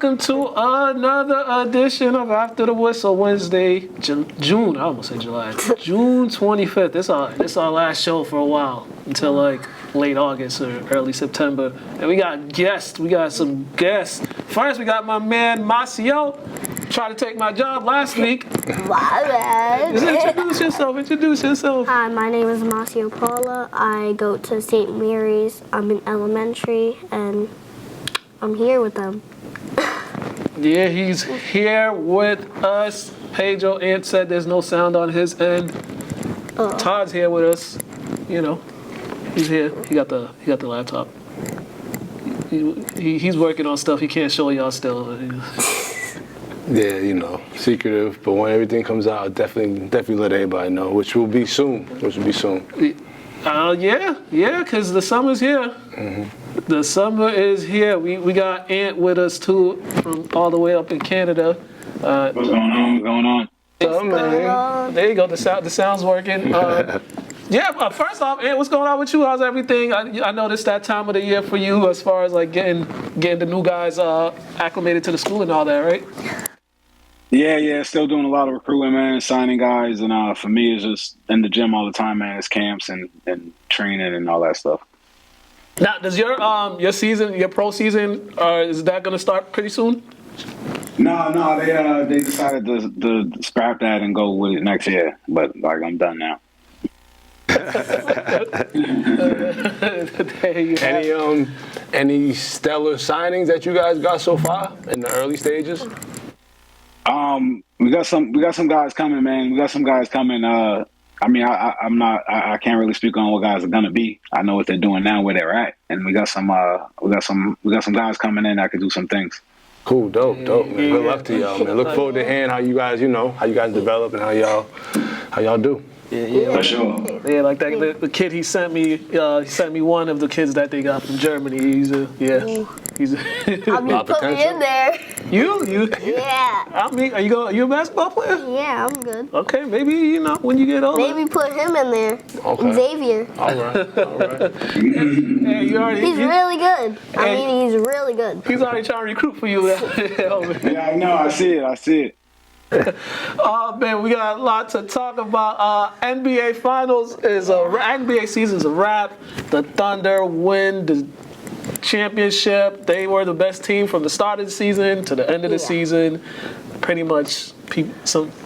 welcome to another edition of After the Whistle Wednesday, June. I almost said July. June 25th. This our last show for a while until like late August or early September. And we got guests. We got some guests. First, we got my man Macio. Tried to take my job last week. My bad. Introduce yourself. Hi, my name is Macio Paula. I go to St. Mary's. I'm in elementary, and I'm here with them. Yeah, he's here with us. Pedro Ant said there's no sound on his end. Todd's here with us. You know, he's here. He got the laptop. He's working on stuff he can't show y'all still. Yeah, you know, secretive. But when everything comes out, definitely let everybody know, which will be soon. Yeah, because the summer's here. Mm-hmm. The summer is here. We got Ant with us too, from all the way up in Canada. What's going on? There you go. The sound's working. First off, Ant, what's going on with you? How's everything? I noticed that time of the year for you, as far as like getting the new guys acclimated to the school and all that, right? Yeah, still doing a lot of recruiting, man, signing guys, and for me, it's just in the gym all the time, man. It's camps and training and all that stuff. Now, does your pro season, is that going to start pretty soon? No, they decided to scrap that and go with it next year, but like I'm done now. Any stellar signings that you guys got so far in the early stages? We got some guys coming, man. We got some guys coming. I can't really speak on what guys are gonna be. I know what they're doing now, where they're at, and we got some guys coming in that could do some things. Cool, dope, man. Good luck to y'all, man. Look forward to hearing how you guys develop and how y'all do. Yeah, for sure. Yeah, like that. The kid he sent me one of the kids that they got from Germany. He's I'll be putting in there. You? Yeah. I mean, are you a basketball player? Yeah, I'm good. Okay, maybe when you get older. Maybe put him in there. Okay. Xavier. All right. He's really good. He's really good. He's already trying to recruit for you. Yeah, I know. I see it. Oh man, we got a lot to talk about. NBA Finals NBA season's a wrap. The Thunder win the championship. They were the best team from the start of the season to the end of the season. Pretty much,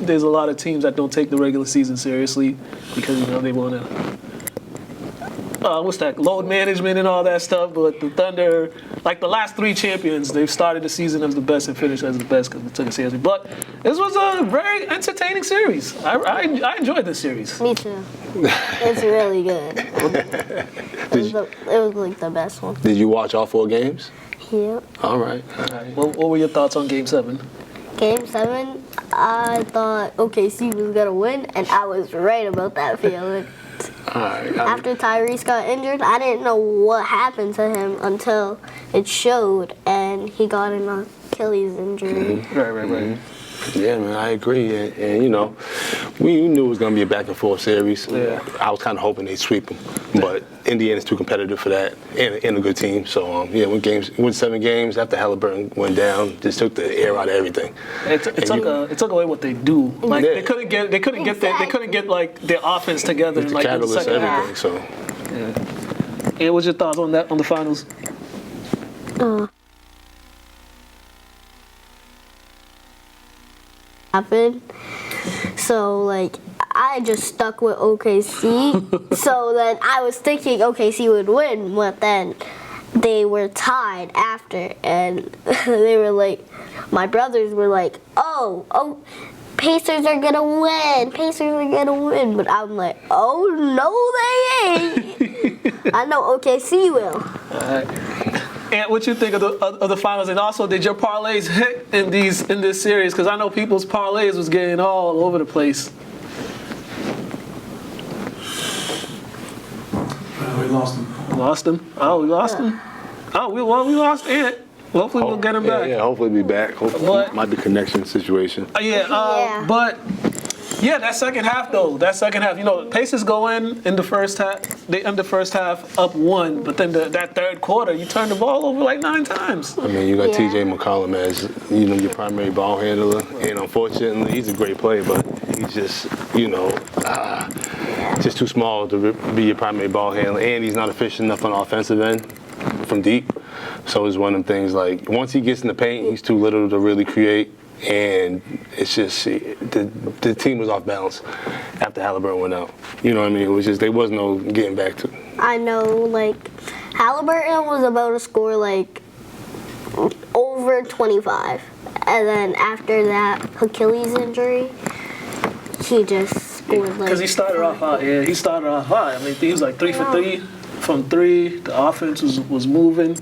there's a lot of teams that don't take the regular season seriously because they want to. Load management and all that stuff, but the Thunder, like the last three champions, they've started the season as the best and finished as the best because they took it seriously. But this was a very entertaining series. I enjoyed this series. Me too. It's really good. It was like the best one. Did you watch all 4 games? Yeah. All right. What were your thoughts on Game 7? Game 7, I thought OKC was going to win, and I was right about that feeling. After Tyrese got injured, I didn't know what happened to him until it showed, and he got an Achilles injury. Mm-hmm. Right. Yeah, man, I agree. And we knew it was going to be a back-and-forth series. Yeah. I was kind of hoping they'd sweep them. But Indiana's too competitive for that and a good team. So, won 7 games after Halliburton went down, just took the air out of everything. It took away what they do. Like they couldn't get like their offense together. It's in the like catalyst, the second everything. half. So. Yeah. What's your thoughts on that, on the finals? Happened. So I just stuck with OKC. So then I was thinking OKC would win, but then they were tied after, and they were like, my brothers were like, oh, Pacers are gonna win, but I'm like, oh no they ain't. I know OKC will. All right. And what you think of the finals, and also did your parlays hit in this series? Because I know people's parlays was getting all over the place. We lost him. Lost him? Oh, we lost him. Oh, we lost Ant. Hopefully we'll get him back. Yeah, hopefully he'll be back. Hopefully it might be a connection situation. But Yeah, that second half though. That second half, the Pacers go in the first half. They end the first half up 1, but then that third quarter, you turn the ball over like 9 times. I mean, you got Yeah. T.J. McCollum as your primary ball handler, and unfortunately, he's a great player, but he's just just too small to be your primary ball handler, and he's not efficient enough on the offensive end from deep. So it's one of them things like once he gets in the paint, he's too little to really create. And it's just the team was off balance after Halliburton went out. You know what I mean? It was just there was no getting back to. I know, like, Halliburton was about to score, like, over 25. And then after that Achilles injury, he just scored, like... Because he started off hot. Yeah, he started off hot. I mean, he was like 3 for 3 from 3. The offense was moving.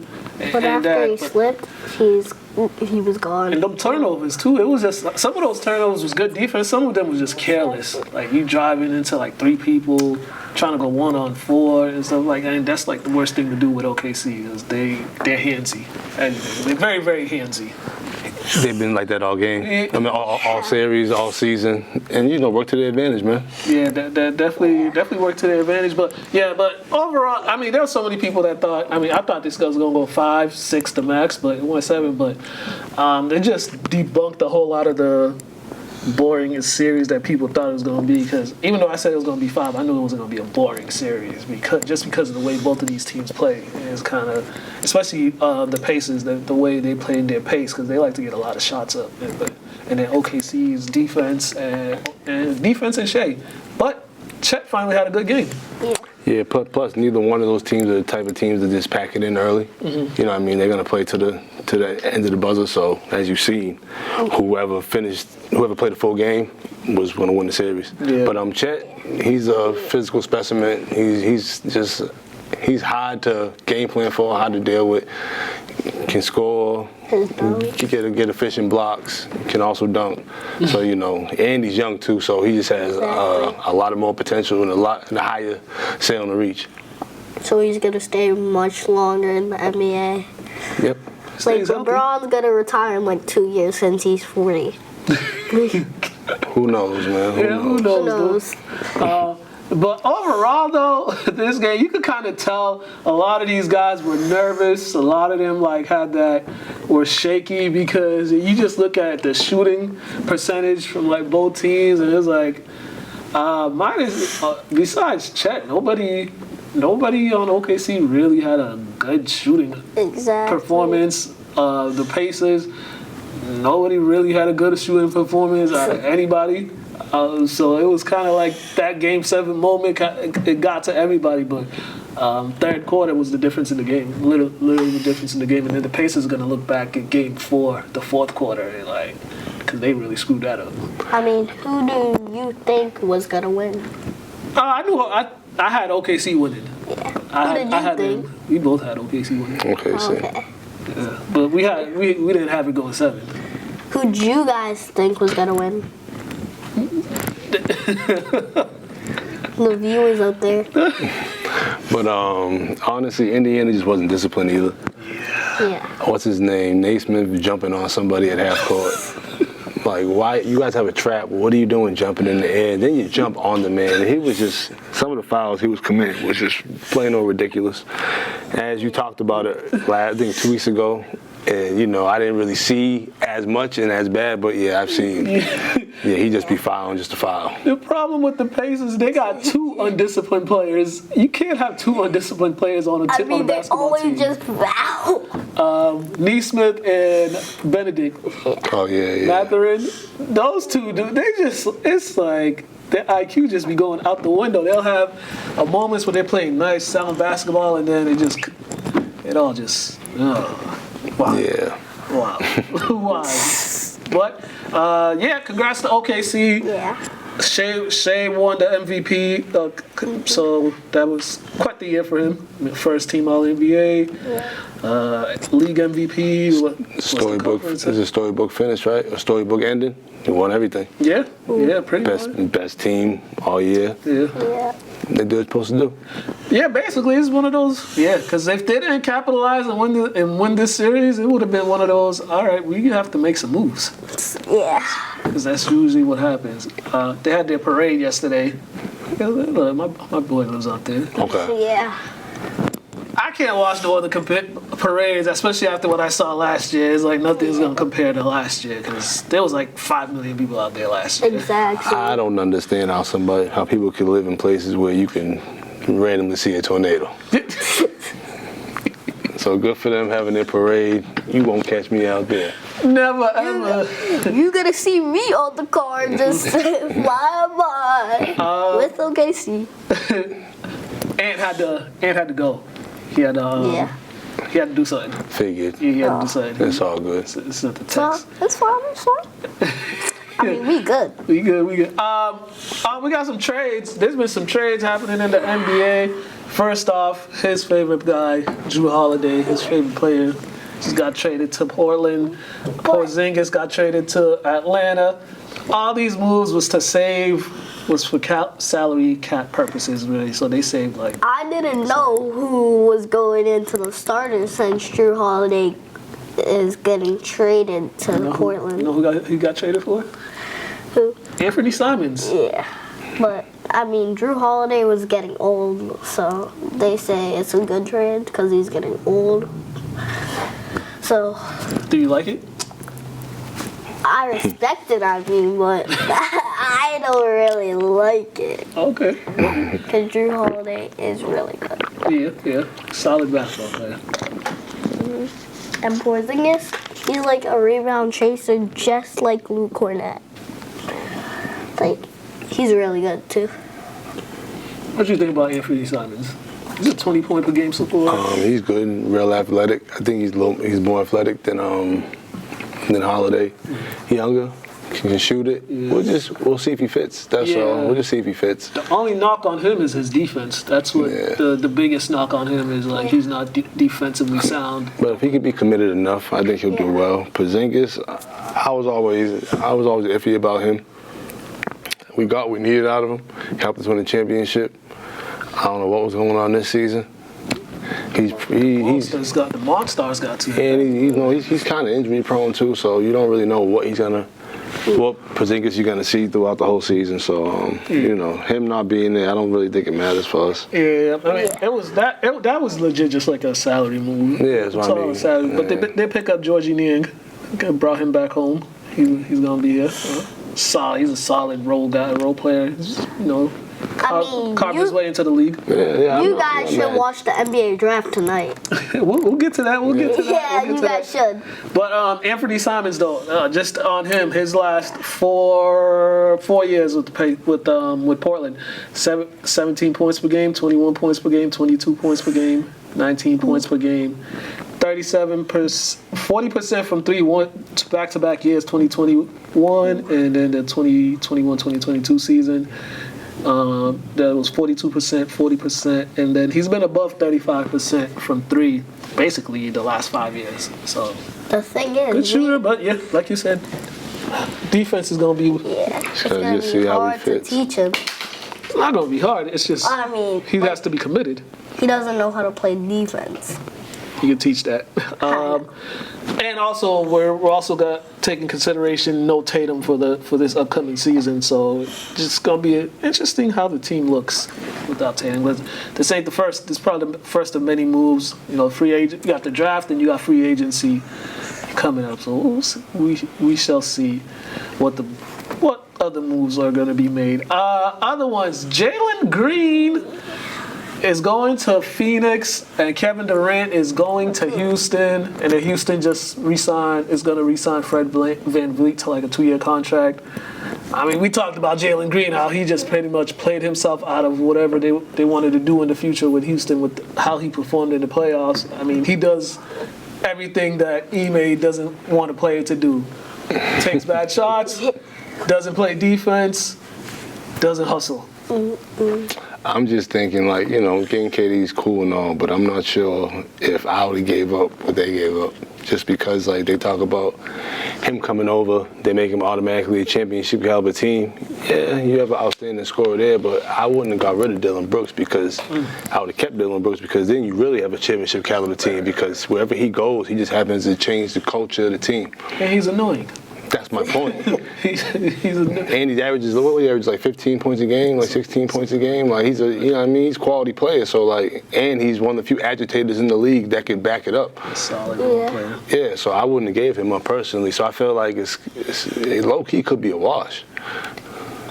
But after he slipped, he was gone. And them turnovers too. It was just some of those turnovers was good defense. Some of them was just careless. Like you driving into like 3 people, trying to go 1-on-4 and stuff like that. And that's like the worst thing to do with OKC is they're handsy. And they're very, very handsy. They've been like that all game. I mean, all series, all season, and work to their advantage, man. Yeah, that definitely worked to their advantage. But overall, I mean, there were so many people that thought. I mean, I thought this was gonna go 5, 6 to max, but it went 7. But they just debunked a whole lot of the boring series that people thought it was going to be. Because even though I said it was going to be 5, I knew it wasn't going to be a boring series because of the way both of these teams play. And it's kind of, especially the Pacers, the way they played their pace, because they like to get a lot of shots up. And then OKC's defense and defense and Shea. But Chet finally had a good game. Yeah, plus neither one of those teams are the type of teams that just pack it in early. Mm-hmm. You know what I mean? They're going to play to the end of the buzzer. So, as you've seen, whoever played a full game was going to win the series. Yeah. But Chet, he's a physical specimen. He's hard to game plan for, hard to deal with. Can score, get efficient blocks, can also dunk. So, and he's young too, so he just has a lot of more potential and a higher ceiling to reach. So he's going to stay much longer in the NBA. Yep. Like, LeBron's going to retire in like 2 years since he's 40. Who knows, man? Who knows? But overall, though, this game, you could kind of tell a lot of these guys were nervous. A lot of them, were shaky because you just look at the shooting percentage from, both teams, and it's like, besides Chet, nobody on OKC really had a good shooting performance. The Pacers, nobody really had a good shooting performance out of anybody. So it was kind of like that Game 7 moment. It got to everybody, but third quarter was the difference in the game. Literally the difference in the game. And then the Pacers are going to look back at Game 4, the fourth quarter, and because they really screwed that up. I mean, who do you think was going to win? I knew I had OKC winning. Yeah. I had them. We both had OKC winning. Okay. Yeah. But we didn't have it going 7. Who'd you guys think was going to win? The viewers out there. But honestly, Indiana just wasn't disciplined either. Yeah. What's his name? Naismith jumping on somebody at half court. Why? You guys have a trap. What are you doing jumping in the air? Then you jump on the man. And he was just, some of the fouls he was committing was just plain old ridiculous. As you talked about it, I think 2 weeks ago, and I didn't really see as much and as bad, but I've seen. He just be fouling just to foul. The problem with the Pacers, they got 2 undisciplined players. You can't have 2 undisciplined players on a basketball team. They always just foul. Neesmith and Benedict. Oh, yeah. Matherin. Those 2, dude, it's like their IQ just be going out the window. They'll have moments where they're playing nice, sound basketball, and then it all just, wow. Yeah. Wow. Wow. But, congrats to OKC. Yeah. Shea won the MVP, so that was quite the year for him. First team All-NBA, league MVP. Storybook. It's a storybook finish, right? A storybook ending. He won everything. Yeah, pretty much. Best team all year. Yeah. They do what they're supposed to do. Yeah, basically, it's one of those. Yeah, because if they didn't capitalize and win this series, it would have been one of those. All right, we have to make some moves. Yeah. because that's usually what happens. They had their parade yesterday. Look, my boy lives out there. Okay. Yeah. I can't watch no other parades, especially after what I saw last year. It's like nothing's gonna compare to last year because there was like 5 million people out there last year. Exactly. I don't understand how people can live in places where you can randomly see a tornado. So good for them having their parade. You won't catch me out there. Never ever. You gonna see me on the car just flying by with OKC. Ant had to go. He had he had to do something. Figured. He had to do something. It's all good. It's not the So, text. it's fine. It's fine. I mean, we good. We good. We got some trades. There's been some trades happening in the NBA. First off, his favorite guy, Drew Holiday, his favorite player, just got traded to Portland. Porzingis got traded to Atlanta. All these moves was for salary cap purposes, really. So they saved like. I didn't know who was going into the starters since Drew Holiday is getting traded to Portland. You know who he got traded for? Who? Anthony Simons. Yeah. But, I mean, Drew Holiday was getting old, so they say it's a good trade because he's getting old. So, Do you like it? I respect it, I mean, but I don't really like it Okay. because Drew Holiday is really good. Yeah. Solid basketball player. And Porzingis, he's like a rebound chaser just like Luke Cornett. Like, he's really good, too. What do you think about Anthony Simons? He's a 20-point per game scorer. He's good and real athletic. I think he's more athletic than Holiday. Younger, can shoot it. Yeah. We'll see if he fits. That's all. We'll just see if he fits. The only knock on him is his defense. That's what the biggest knock on him is. Like he's not defensively sound. But if he could be committed enough, I think he'll do well. Porzingis, I was always iffy about him. We got what we needed out of him. He helped us win the championship. I don't know what was going on this season. He's The Monstars got to him. and he's kind of injury prone too. So you don't really know what Porzingis you're gonna see throughout the whole season. So him not being there, I don't really think it matters for us. Yeah, I mean, it was that was legit just like a salary move. Yeah, that's what I mean. Salary. But they pick up Georgie Niang, brought him back home. He's gonna be here. Solid. He's a solid role player. Carved his way into the league. You guys should watch the NBA draft tonight. We'll get to that. Yeah, you guys should. But Anthony Simons, though, just on him, his last four years with Portland, 17 points per game, 21 points per game, 22 points per game, 19 points per game, 40% from three, back-to-back years, 2021 and then the 2021-2022 season. That was 42%, 40%, and then he's been above 35% from three, basically the last 5 years. So The thing is, good shooter, but yeah, like you said, defense is gonna be. it's Gotta gonna just be see how he hard to fits. teach him. It's not gonna be hard. It's just I mean, he has to be committed. he doesn't know how to play defense. You can teach that. And also, we're also taking consideration no Tatum for this upcoming season. So it's just gonna be interesting how the team looks without Tatum. But this ain't the first. This is probably the first of many moves. Free agent. You got the draft and you got free agency coming up. So we shall see what other moves are gonna be made. Other ones. Jalen Green is going to Phoenix, and Kevin Durant is going to Houston, and then Houston is going to re-sign Fred Van Vliet to like a 2-year contract. I mean, we talked about Jalen Green, how he just pretty much played himself out of whatever they wanted to do in the future with Houston, with how he performed in the playoffs. I mean, he does everything that Ime doesn't want a player to do. Takes bad shots, doesn't play defense, doesn't hustle. I'm just thinking, getting KD's cool and all, but I'm not sure if I would have gave up what they gave up. Just because, they talk about him coming over, they make him automatically a championship caliber team. Yeah, you have an outstanding scorer there, but I wouldn't have got rid of Dillon Brooks because I would have kept Dillon Brooks because then you really have a championship caliber team because wherever he goes, he just happens to change the culture of the team. And he's annoying. That's my point. he's a And he averages, what he averages, like 15 points a game, like 16 points a game. Like he's a, you know what I mean? He's a quality player. So like, and he's one of the few agitators in the league that can back it up. solid role player. Yeah, so I wouldn't have gave him up personally. So I feel like it's low key could be a wash.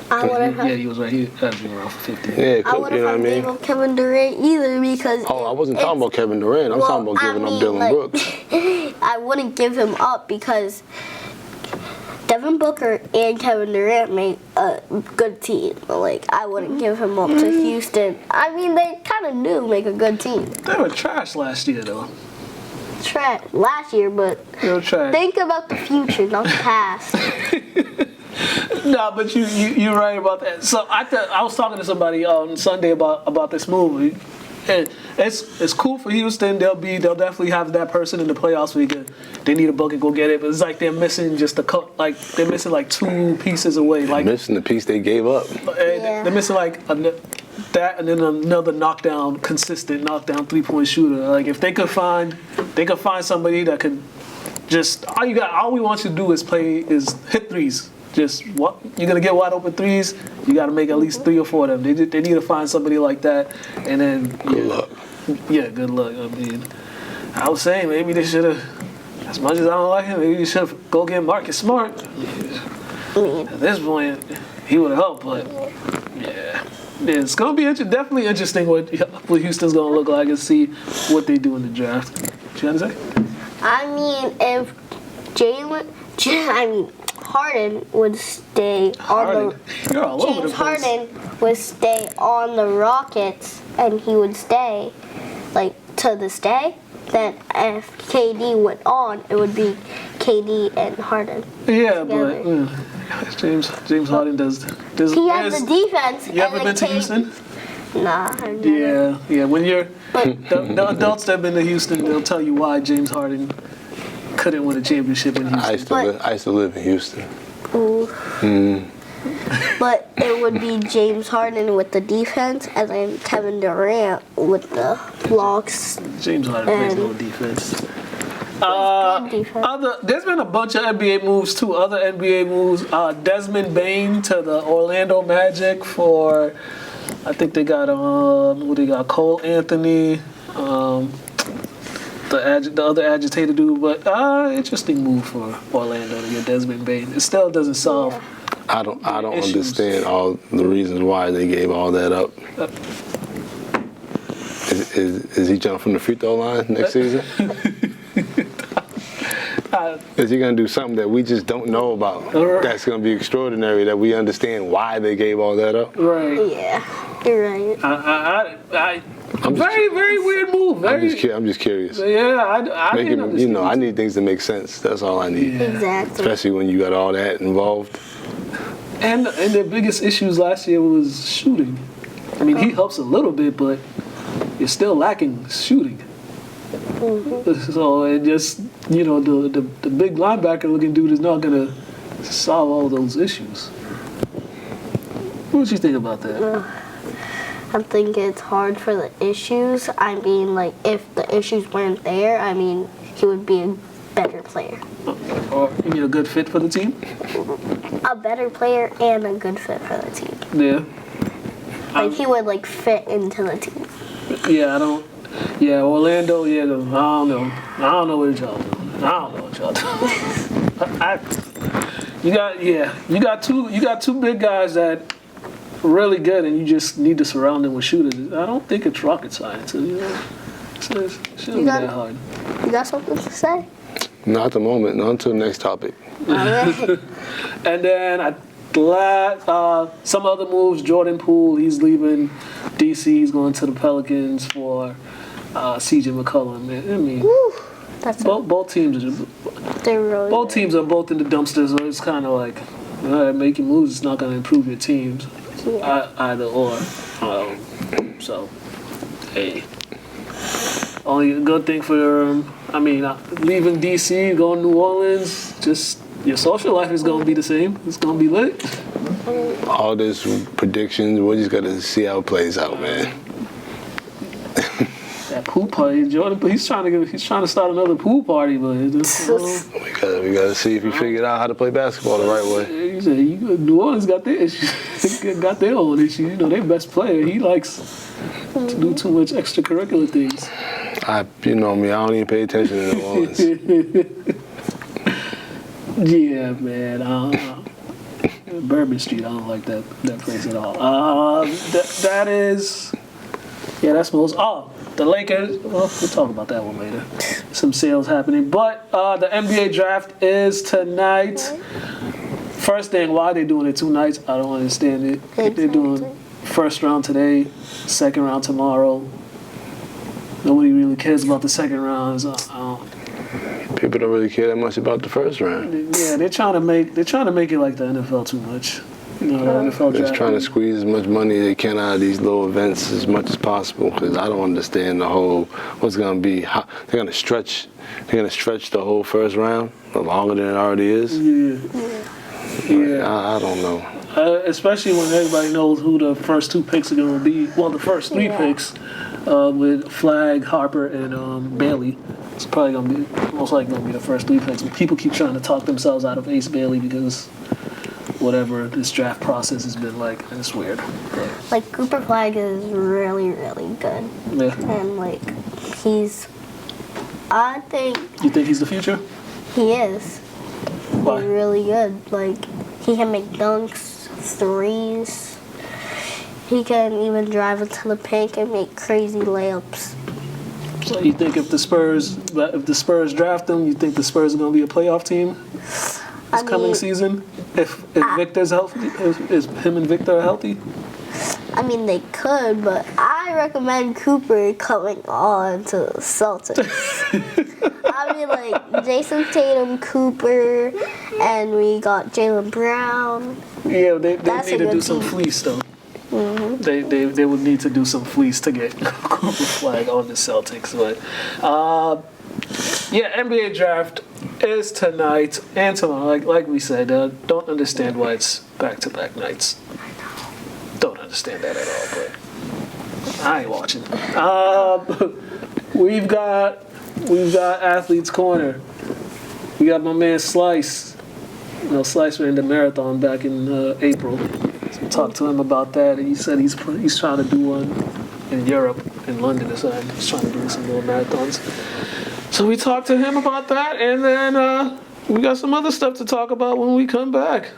I wouldn't Yeah, have. he was right. He averaging around 50. Yeah, it I could, wouldn't you know what I have gave mean? up Kevin Durant either because. Oh, I wasn't talking about Kevin Durant. I'm talking about giving up Dylan Brooks. I wouldn't give him up because Devin Booker and Kevin Durant make a good team. Like, I wouldn't give him up to Houston. I mean, they kind of do make a good team. They were trash last year, though. Trash last year, but They were trash. think about the future, not the past. No, but you're right about that. So I was talking to somebody on Sunday about this movie. And it's cool for Houston. They'll definitely have that person in the playoffs where they need a bucket, go get it. But it's like they're missing just they're missing like two pieces away. Like Missing the piece they gave up. Yeah. they're missing like that and then another consistent knockdown 3-point shooter. Like if they could find somebody that could just all we want you to do is hit threes. Just you're gonna get wide open threes. You got to make at least 3 or 4 of them. They need to find somebody like that, and then Good luck. Yeah, good luck. I mean, I was saying maybe they should have. As much as I don't like him, maybe they should have go get Marcus Smart. At this point, he would have helped, but yeah, it's gonna be definitely interesting what Houston's gonna look like and see what they do in the draft. What you gonna say? I mean, if Harden would stay on You're all over the James place. Harden would stay on the Rockets and he would stay like to this day, then if KD went on, it would be KD and Harden. Yeah, together. but James Harden does. He has the defense. You ever and been to then Houston? Nah, I've never. Yeah. When you're But the adults that have been to Houston, they'll tell you why James Harden couldn't win a championship in Houston. I used to live in Houston. but it would be James Harden with the defense and then Kevin Durant with the blocks. James Harden plays no defense. Good defense. There's been a bunch of NBA moves too. Other NBA moves. Desmond Bane to the Orlando Magic for. I think they got who they got? Cole Anthony. The other agitator dude, but interesting move for Orlando to get Desmond Bane. It still doesn't solve. I don't issues. understand all the reasons why they gave all that up. Is he jumping from the free throw line next season? Is he going to do something that we just don't know about? That's going to be extraordinary. That we understand why they gave all that up. Right. Yeah, you're right. Very, very weird move. I'm just curious. Yeah, I Make didn't it, understand. I need things to make sense. That's all I need. Yeah. Exactly. Especially when you got all that involved. And their biggest issues last year was shooting. I mean, he helps a little bit, but you're still lacking shooting. So it just, the big linebacker looking dude is not going to solve all those issues. What you think about that? I think it's hard for the issues. I mean, like, if the issues weren't there, I mean, he would be a better player. Or you mean a good fit for the team? A better player and a good fit for the team. Yeah. Like, he would, like, fit into the team. Yeah, Orlando, I don't know. I don't know what y'all doing. You got two big guys that really good, and you just need to surround them with shooters. I don't think it's rocket science. It shouldn't be that hard. You got something to say? Not at the moment. Not until the next topic. All right. And then some other moves. Jordan Poole, he's leaving DC. He's going to the Pelicans for CJ McCollum. I mean, That's both teams they're really both good. teams are both in the dumpster, so it's kind of like, all right, making moves is not going to improve your teams. Either or. So, hey. Only good thing for leaving DC, going to New Orleans, just your social life is going to be the same. It's going to be lit. All this predictions, we just got to see how it plays out, man. That Pool party, Jordan. He's trying to start another pool party, but it just, We gotta see if he figured out how to play basketball the right way. he said, New Orleans got their issues, got their own issues. You know, their best player, he likes to do too much extracurricular things. You know me, I don't even pay attention to New Orleans. Yeah, man. Bourbon Street, I don't like that place at all. That is, yeah, that's most. Oh, the Lakers. Well, we'll talk about that one later. Some sales happening, but the NBA draft is tonight. First thing, why they doing it 2 nights? I don't understand it. They're doing first round today, second round tomorrow. Nobody really cares about the second round. People don't really care that much about the first round. Yeah, they're trying to make it like the NFL too much. You know, the NFL They're draft. trying to squeeze as much money as they can out of these little events as much as possible. Because I don't understand the whole what's going to be. How, they're going to stretch the whole first round longer than it already is. Yeah. I don't know. Especially when everybody knows who the first 2 picks are going to be. Well, the first 3 picks with Flagg, Harper, and Bailey. It's probably going to be most likely going to be the first 3 picks. But people keep trying to talk themselves out of Ace Bailey because whatever this draft process has been like, and it's weird. But, Like, Cooper Flagg is really, really good. yeah. And, like, I think You think he's the future? he is. Why? He's really good. Like, he can make dunks, threes. He can even drive into the paint and make crazy layups. So you think if the Spurs draft him, you think the Spurs are going to be a playoff team this coming season? If Victor's healthy, if him and Victor are healthy? I mean, they could, but I recommend Cooper coming on to the Celtics. I mean, like, Jason Tatum, Cooper, and we got Jaylen Brown. Yeah, they That's need a to do good some team. fleece, though. They would need to do some fleece to get Cooper Flagg on the Celtics. But, yeah, NBA draft is tonight and tomorrow. Like we said, don't understand why it's back-to-back nights. Don't understand that at all, but I ain't watching. We've got Athletes Corner. We got my man Slice. You know, Slice ran the marathon back in April. So we talked to him about that, and he said he's trying to do one in Europe, in London or something. He's trying to do some little marathons. So we talked to him about that, and then we got some other stuff to talk about when we come back.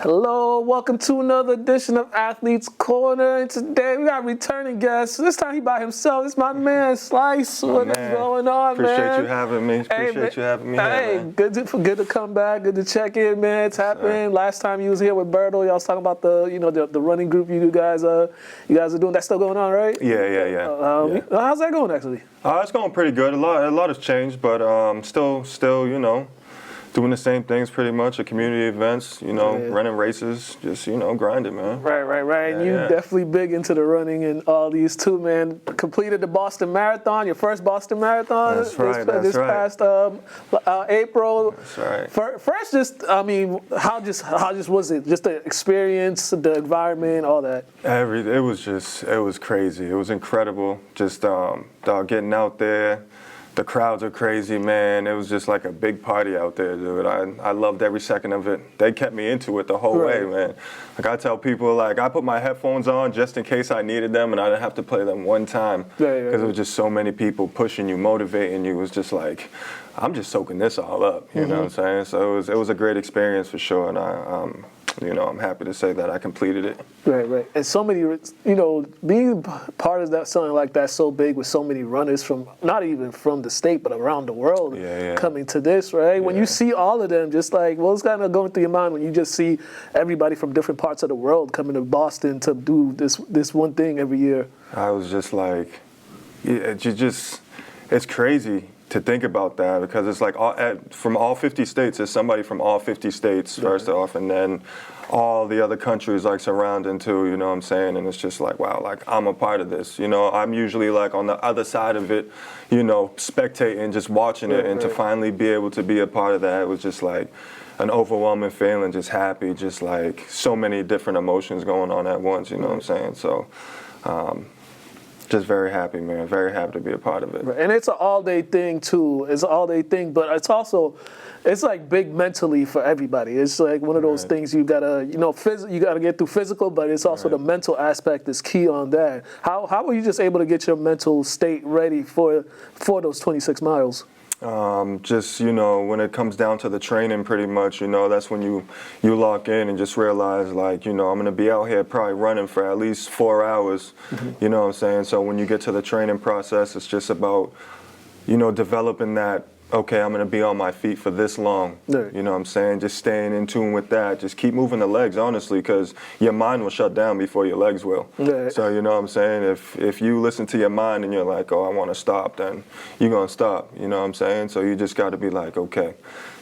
Hello, welcome to another edition of Athletes Corner. And today we got returning guests. This time he by himself. It's my man Slice. What is going on, Appreciate man? you having me. Appreciate you having me here, man. Good to come back. Good to check in, man. It's happening. Last time you was here with Berto, y'all was talking about the running group you guys are doing. That's still going on, right? Yeah. How's that going actually? It's going pretty good. A lot has changed, but still, doing the same things pretty much at community events, running races, just, grinding, man. Right. And you definitely big into the running and all these too, man. Completed the Boston Marathon, your first Boston Marathon. That's right. This past April. That's right. First, how was it? Just the experience, the environment, all that. It was crazy. It was incredible. Just getting out there. The crowds are crazy, man. It was just like a big party out there, dude. I loved every second of it. They kept me into it the whole way, man. Like I tell people, like I put my headphones on just in case I needed them, and I didn't have to play them one time because it was just so many people pushing you, motivating you. It was just like, I'm just soaking this all up. You know what I'm saying? So it was a great experience for sure, and I'm happy to say that I completed it. Right. And so many, being part of something like that so big with so many runners from, not even from the state, but around the world coming to this, right? When you see all of them, just like, what's kind of going through your mind when you just see everybody from different parts of the world coming to Boston to do this one thing every year? I was just like, it's crazy. to think about that, because it's like from all 50 states, there's somebody from all 50 states first off, and then all the other countries like surrounding too, you know what I'm saying? And it's just like, wow, like I'm a part of this, you know? I'm usually like on the other side of it, you know, spectating, just watching it, and to finally be able to be a part of that, it was just like an overwhelming feeling, just happy, just like so many different emotions going on at once, you know what I'm saying? So, just very happy, man. Very happy to be a part of it. Right. And it's an all-day thing, too. It's an all-day thing, but it's also, it's like big mentally for everybody. It's like one of those things you gotta, you know, you gotta get through physical, but it's also the mental aspect is key on that. How were you just able to get your mental state ready for those 26 miles? Just, you know, when it comes down to the training, pretty much, you know, that's when you lock in and just realize, like, you know, I'm going to be out here probably running for at least 4 hours, you know what I'm saying? So when you get to the training process, it's just about, you know, developing that, okay, I'm going to be on my feet for this long, you know what I'm saying? Just staying in tune with that. Just keep moving the legs, honestly, because your mind will shut down before your legs will. So, you know what I'm saying? If you listen to your mind and you're like, oh, I want to stop, then you're going to stop, you know what I'm saying? So you just got to be like, okay,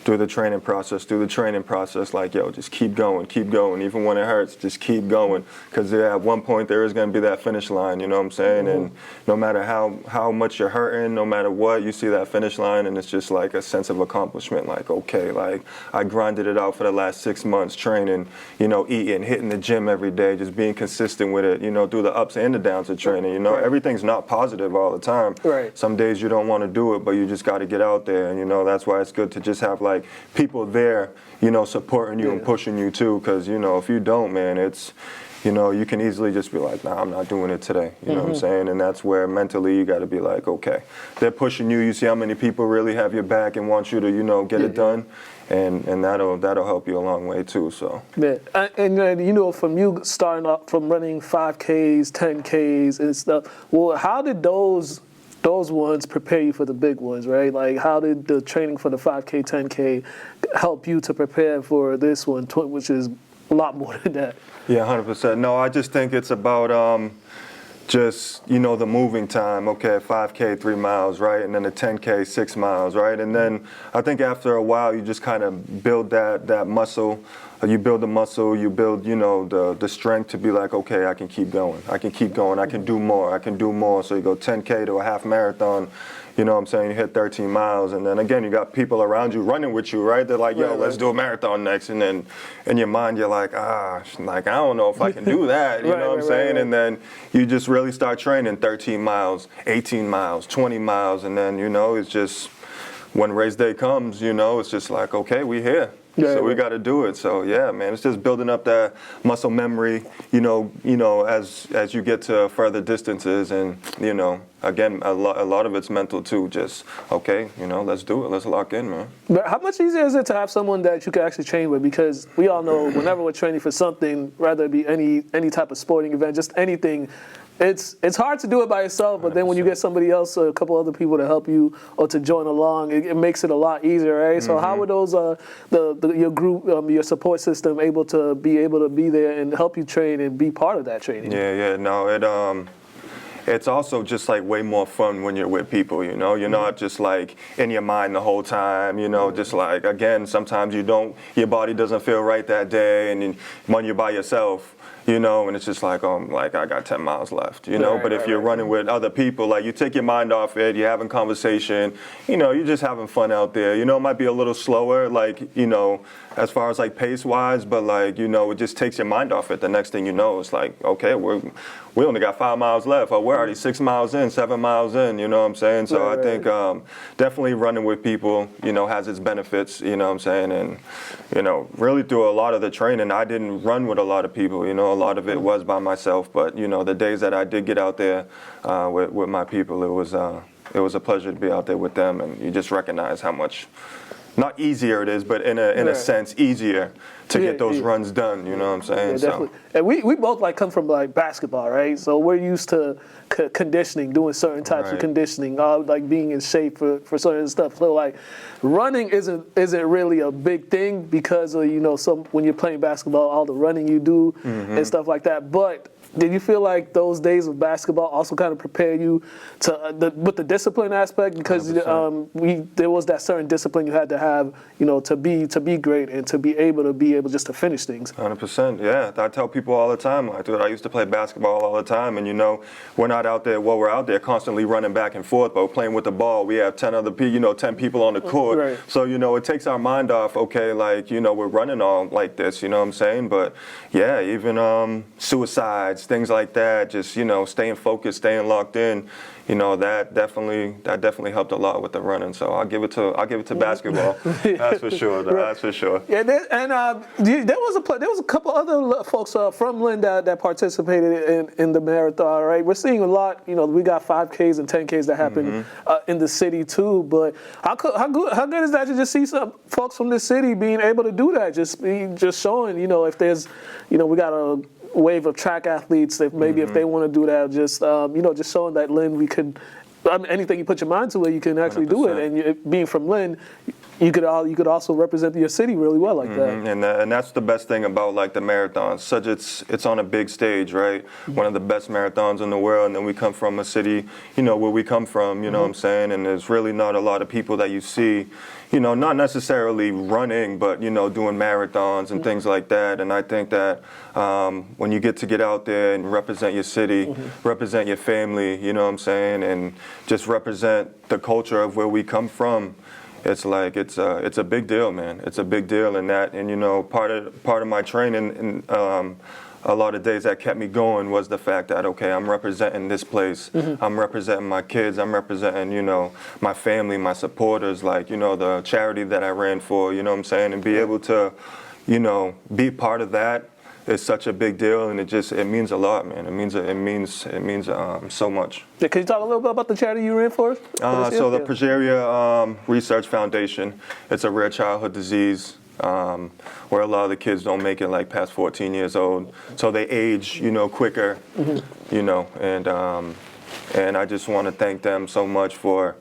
through the training process, like, yo, just keep going, even when it hurts, just keep going, because at one point there is going to be that finish line, you know what I'm saying? And no matter how much you're hurting, no matter what, you see that finish line, and it's just like a sense of accomplishment, like, okay, like, I grinded it out for the last 6 months, training, you know, eating, hitting the gym every day, just being consistent with it, you know, through the ups and the downs of training, you know, everything's not positive all the time. Some days you don't want to do it, but you just got to get out there, and, you know, that's why it's good to just have, like, people there, you know, supporting you and pushing you too, because, you know, if you don't, man, it's, you know, you can easily just be like, nah, I'm not doing it today, you know what I'm saying? And that's where mentally you got to be like, okay, they're pushing you, you see how many people really have your back and want you to, you know, get it done, and that'll help you a long way too, so. Yeah, and you know, from you starting up from running 5Ks, 10Ks and stuff, well, how did those ones prepare you for the big ones, right? Like, how did the training for the 5K, 10K help you to prepare for this one, which is a lot more than that? Yeah, 100%. No, I just think it's about just, you know, the moving time. Okay, 5K, 3 miles, right? And then the 10K, 6 miles, right? And then I think after a while, you just kind of build that muscle. You build the muscle, you build, you know, the strength to be like, okay, I can keep going, I can do more. So you go 10K to a half marathon, you know what I'm saying, you hit 13 miles, and then again, you got people around you running with you, right? They're like, yo, let's do a marathon next, and then in your mind, you're like, like, I don't know if I can do that, you know what I'm saying? And then you just really start training 13 miles, 18 miles, 20 miles, and then, you know, it's just, when race day comes, you know, it's just like, okay, we here. So we got to do it. So yeah, man, it's just building up that muscle memory, you know, as you get to further distances, and, you know, again, a lot of it's mental too. Just, okay, you know, let's do it. Let's lock in, man. But how much easier is it to have someone that you can actually train with? Because we all know whenever we're training for something, whether it be any type of sporting event, just anything, it's hard to do it by yourself, but then when you get somebody else, a couple other people to help you or to join along, it makes it a lot easier, right? So how were those your group, your support system able to be there and help you train and be part of that training? No, it's also just like way more fun when you're with people, you know? You're not just like in your mind the whole time, you know, just like, again, sometimes your body doesn't feel right that day, and when you're by yourself, you know, and it's just like, like, I got 10 miles left, you know? But if you're running with other people, like, you take your mind off it, you're having conversation, you know, you're just having fun out there. You know, it might be a little slower, like, you know, as far as like pace-wise, but like, you know, it just takes your mind off it. The next thing you know, it's like, okay, we only got 5 miles left, or we're already 6 miles in, 7 miles in, you know what I'm saying? So I think definitely running with people, you know, has its benefits, you know what I'm saying? And, you know, really through a lot of the training, I didn't run with a lot of people, you know, a lot of it was by myself, but, you know, the days that I did get out there with my people, it was a pleasure to be out there with them, and you just recognize how much, not easier it is, but in a sense easier to get those runs done, you know what I'm saying? Yeah, definitely. And we both like come from like basketball, right? So we're used to conditioning, doing certain types of conditioning, like being in shape for certain stuff. So like running isn't really a big thing because of, you know, when you're playing basketball, all the running you do and stuff like that. But did you feel like those days of basketball also kind of prepare you to with the discipline aspect? Because there was that certain discipline you had to have, to be great and to be able just to finish things. 100%, yeah. I tell people all the time, like, dude, I used to play basketball all the time, and we're not out there. Well, we're out there constantly running back and forth, but we're playing with the ball. We have 10 other people, 10 people on the court. Right. So it takes our mind off. Okay, like we're running all like this. You know what I'm saying? But yeah, even suicides, things like that. Just staying focused, staying locked in. That definitely helped a lot with the running. So I'll give it to basketball. That's for sure. That's for sure. Yeah, there was a couple other folks from Lynn that participated in the marathon. Right, we're seeing a lot. We got 5Ks and 10Ks that happen in the city too. But how good is that to just see some folks from the city being able to do that? Just showing, if there's, we got a wave of track athletes that maybe if they want to do that, just showing that Lynn, we could, anything you put your mind to it, you can actually 100%. Do it. And being from Lynn, you could also represent your city really well like that. And that's the best thing about like the marathon. It's on a big stage, right? One of the best marathons in the world. And then we come from a city, where we come from, you know what I'm saying? And there's really not a lot of people that you see, not necessarily running, but, doing marathons and things like that. And I think that when you get out there and represent your city, represent your family, you know what I'm saying? And just represent the culture of where we come from. It's like it's a big deal, man. It's a big deal, and part of my training and a lot of days that kept me going was the fact that I'm representing this place. I'm representing my kids. I'm representing my family, my supporters, like the charity that I ran for. You know what I'm saying, and be able to be part of that. It's such a big deal, and it means a lot, man. It means so much. Yeah, can you talk a little bit about the charity you ran for? So the Progeria Research Foundation. It's a rare childhood disease where a lot of the kids don't make it like past 14 years old, so they age, quicker, and I just want to thank them so much for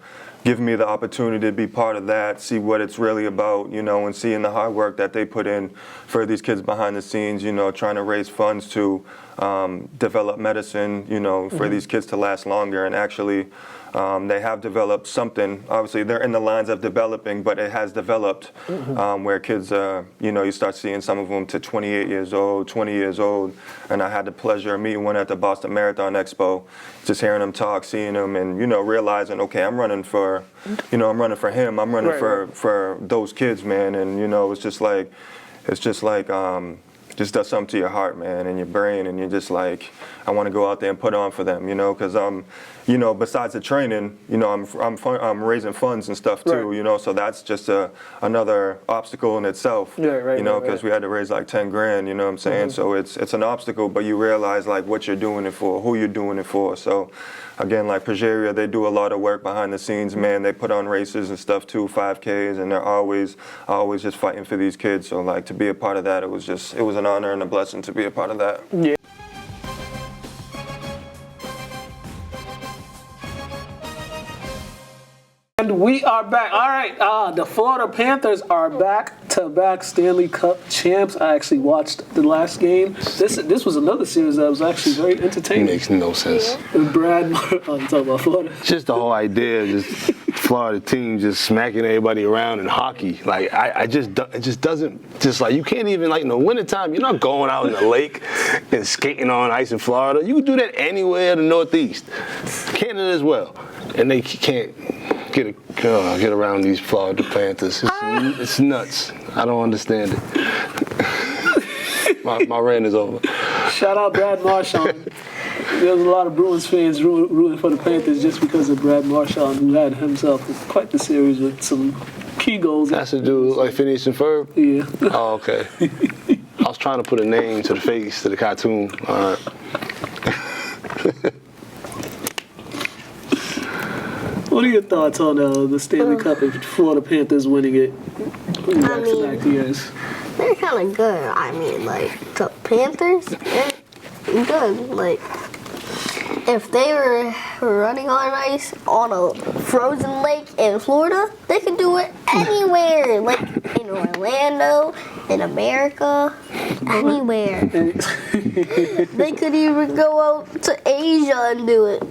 giving me the opportunity to be part of that, see what it's really about, and seeing the hard work that they put in for these kids behind the scenes, trying to raise funds to develop medicine, for these kids to last longer. And actually, they have developed something. Obviously, they're in the lines of developing, but it has developed where kids, you start seeing some of them to 28 years old, 20 years old. And I had the pleasure of meeting one at the Boston Marathon Expo, just hearing them talk, seeing them, and, realizing, okay, I'm running for him. I'm running for those kids, man. And, it's just just does something to your heart, man, and your brain, and you're just like, I want to go out there and put on for them, because besides the training, I'm raising funds and stuff too, so that's just another obstacle in itself, because we had to raise like 10 grand, you know what I'm saying? So it's an obstacle, but you realize like what you're doing it for, who you're doing it for. So again, like Progeria, they do a lot of work behind the scenes, man. They put on races and stuff too, 5Ks, and they're always just fighting for these kids. So like to be a part of that, it was an honor and a blessing to be a part of that. Yeah. And we are back. All right, the Florida Panthers are back-to-back Stanley Cup champs. I actually watched the last game. This was another series that was actually very entertaining. It makes no sense. Brad, you talking about Florida? Just the whole idea of just Florida team just smacking everybody around in hockey. Like it just doesn't, just like you can't even, like in the wintertime, you're not going out in the lake and skating on ice in Florida. You can do that anywhere in the Northeast, Canada as well, and they can't get around these Florida Panthers. It's nuts. I don't understand it. My rant is over. Shout out Brad Marchand. There's a lot of Bruins fans rooting for the Panthers just because of Brad Marchand, who had himself quite the series with some key goals. That's the dude like Phineas and Ferb? Yeah. Oh, okay. I was trying to put a name to the face, to the cartoon. All right. What are your thoughts on the Stanley Cup and Florida Panthers winning it back-to-back years? They're kind of good. I mean, like, the Panthers, they're good. Like, if they were running on ice on a frozen lake in Florida, they could do it anywhere, like in Orlando, in America, anywhere. They could even go out to Asia and do it.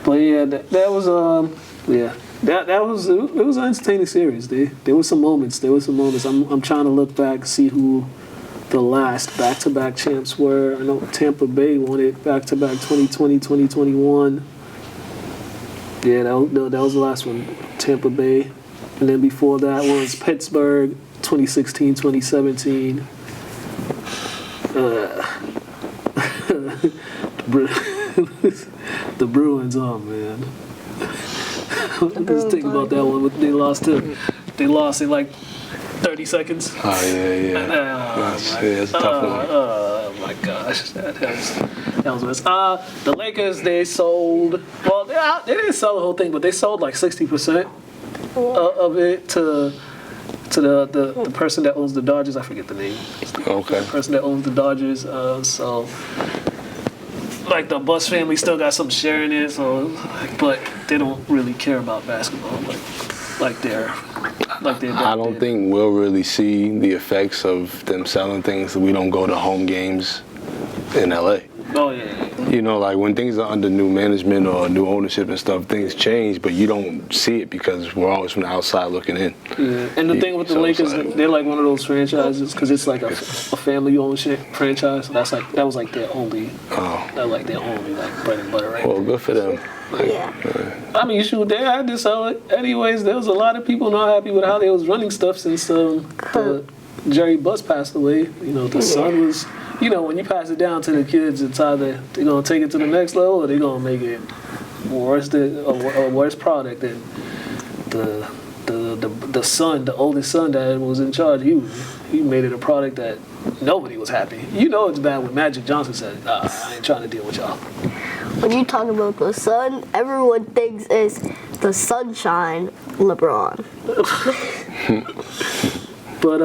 But yeah, that was that was it was an entertaining series. There were some moments. I'm trying to look back, see who the last back-to-back champs were. I know Tampa Bay won it back-to-back 2020, 2021. Yeah, that was the last one, Tampa Bay. And then before that was Pittsburgh, 2016, 2017. The Bruins, oh man. Just think about that one. They lost in like 30 seconds. Oh yeah. That's a tough one. Oh my gosh, that was mess. The Lakers, they sold. Well, they didn't sell the whole thing, but they sold like 60% of it to the person that owns the Dodgers. I forget the name. Okay. The person that owns the Dodgers. So like the Buss family still got some share in it. So, but they don't really care about basketball like they're. I don't think we'll really see the effects of them selling things if we don't go to home games in LA. Oh yeah. You know, like when things are under new management or new ownership and stuff, things change, but you don't see it because we're always from the outside looking in. Yeah. And the thing with the Lakers, they're like one of those franchises because it's like a family-owned franchise. So that was like their only, like bread and butter, right? Well, good for them. Yeah. I mean, shoot, they had to sell it. Anyways, there was a lot of people not happy with how they was running stuff since Jerry Buss passed away. You know, the son was, you know, when you pass it down to the kids, it's either they're going to take it to the next level or they're going to make it worse than a worse product than the son, the oldest son that was in charge. He made it a product that nobody was happy. You know it's bad when Magic Johnson said, I ain't trying to deal with y'all. When you talk about the sun, everyone thinks it's the sunshine LeBron. But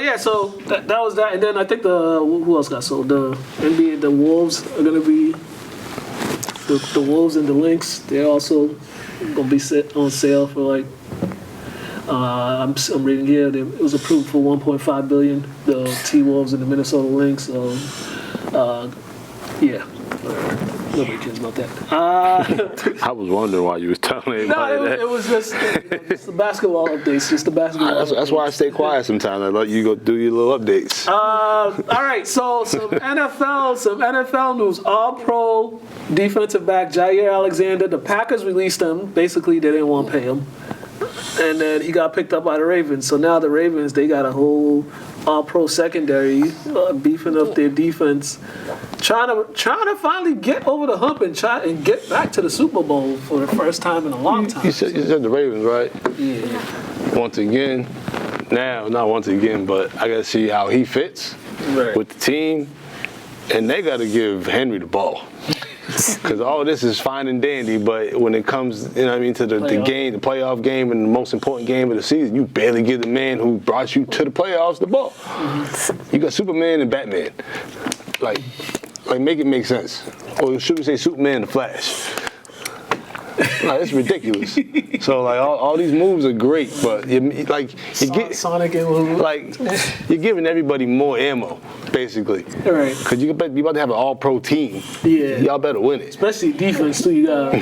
yeah, so that was that, and then I think who else got sold? The NBA, the Wolves are gonna be the Wolves and the Lynx. They're also gonna be set on sale for like I'm reading here. It was approved for $1.5 billion. The T-Wolves and the Minnesota Lynx. So yeah. Nobody cares about that. I was wondering why you was telling everybody that. It was just the basketball updates. Just the basketball. That's why I stay quiet sometimes. I let you go do your little updates. All right, so some NFL news. All-Pro defensive back Jair Alexander. The Packers released him. Basically, they didn't want to pay him, and then he got picked up by the Ravens. So now the Ravens, they got a whole All-Pro secondary, beefing up their defense, trying to finally get over the hump and get back to the Super Bowl for the first time in a long time. You said the Ravens, right? Yeah. Once again, not once again, but I got to see how he fits with the team, and they got to give Henry the ball. Because all this is fine and dandy, but when it comes, you know what I mean, to the game, the playoff game, and the most important game of the season, you barely give the man who brought you to the playoffs the ball. You got Superman and Batman. Like make it make sense. Or should we say Superman and the Flash? Like, it's ridiculous. So like all these moves are great, but you get Sonic and you're giving everybody more ammo, basically. Right. Because you about to have an all-pro team. Yeah. Y'all better win it. Especially defense too. You got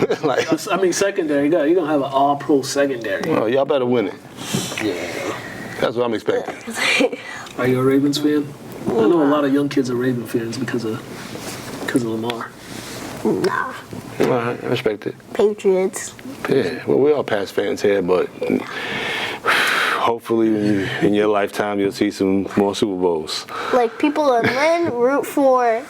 secondary. You're gonna have an all-pro secondary. Oh, y'all better win it. Yeah. That's what I'm expecting. Are you a Ravens fan? I know a lot of young kids are Raven fans because of Lamar. Nah. All right, I respect it. Patriots. Yeah, well, we're all past fans here, but hopefully in your lifetime you'll see some more Super Bowls. Like people in Lynn root for,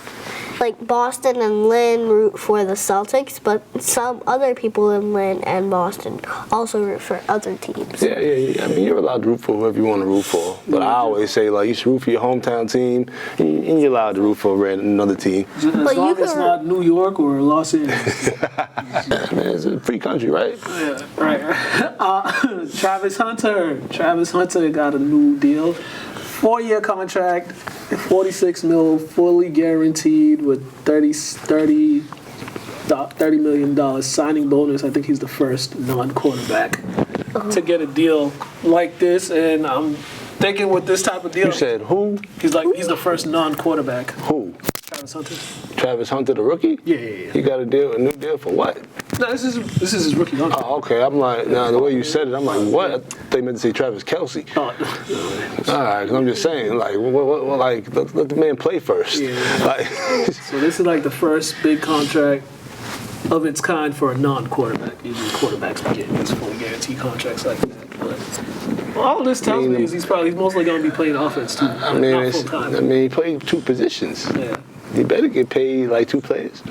like Boston and Lynn root for the Celtics, but some other people in Lynn and Boston also root for other teams. Yeah. I mean, you're allowed to root for whoever you want to root for. But I always say, like, you should root for your hometown team, and you're allowed to root for another team. As long as it's not New York or Los Angeles. Man, it's a free country, right? Yeah, right. Travis Hunter got a new deal. 4-year contract, $46 million, fully guaranteed with $30 million signing bonus. I think he's the first non-quarterback to get a deal like this, and I'm thinking with this type of deal. You said who? He's the first non-quarterback. Who? Travis Hunter. Travis Hunter, the rookie? Yeah. He got a new deal for what? No, this is his rookie contract. Oh, okay. I'm like, now the way you said it, I'm like, what? They meant to say Travis Kelce. Oh, All right, 'cause I'm just saying, like, like let the man play first. Yeah. Like, so this is like the first big contract of its kind for a non-quarterback. Usually quarterbacks get these fully guaranteed contracts like that. But all this tells me is he's mostly going to be playing offense too. I mean, not full time. he played 2 positions. Yeah. He better get paid like 2 players.